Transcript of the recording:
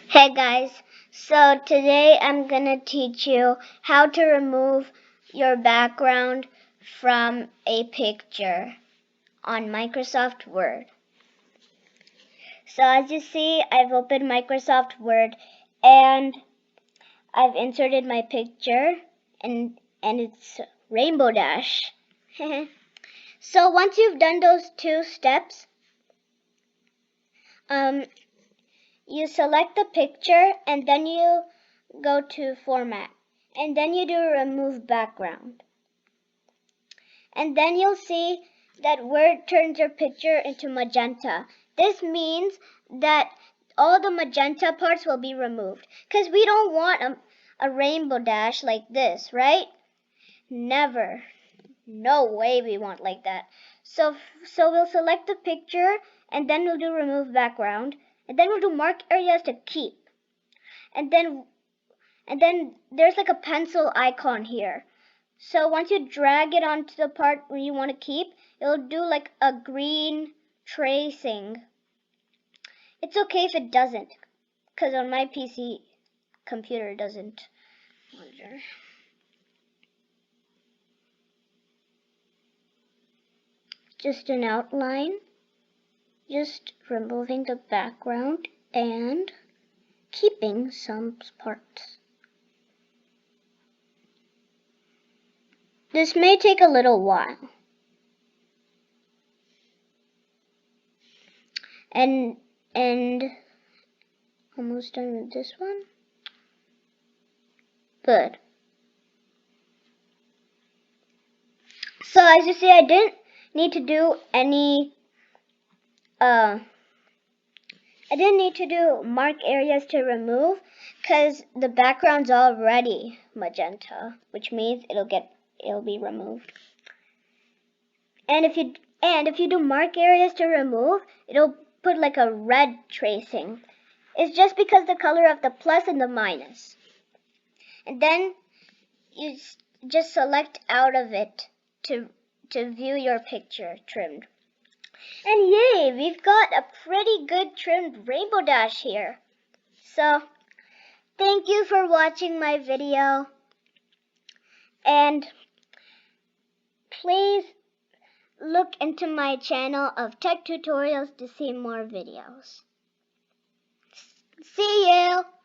Hey guys, so today I'm gonna teach you how to remove your background from a picture on Microsoft Word. So as you see, I've opened Microsoft Word and I've inserted my picture and it's Rainbow Dash. So once you've done those two steps, you select the picture and then you go to Format. And then you do Remove Background. And then you'll see that Word turns your picture into magenta. This means that all the magenta parts will be removed. Because we don't want a rainbow dash like this, right? Never. No way we want like that. So we'll select the picture and then we'll do Remove Background. And then we'll do Mark Areas to Keep. And then there's like a pencil icon here. So once you drag it onto the part where you want to keep, it'll do like a green tracing. It's okay if it doesn't, because on my PC computer it doesn't. Just an outline, just removing the background and keeping some parts. This may take a little while. And almost done with this one. Good. So as you see, I didn't need to do any I didn't need to do mark areas to remove because the background's already magenta, which means it'll be removed. And if you do mark areas to remove, it'll put like a red tracing. It's just because the color of the plus and the minus. And then you just select out of it to view your picture trimmed. And yay, we've got a pretty good trimmed rainbow dash here. So, thank you for watching my video. And please look into my channel of Tech Tutorials to see more videos. See you!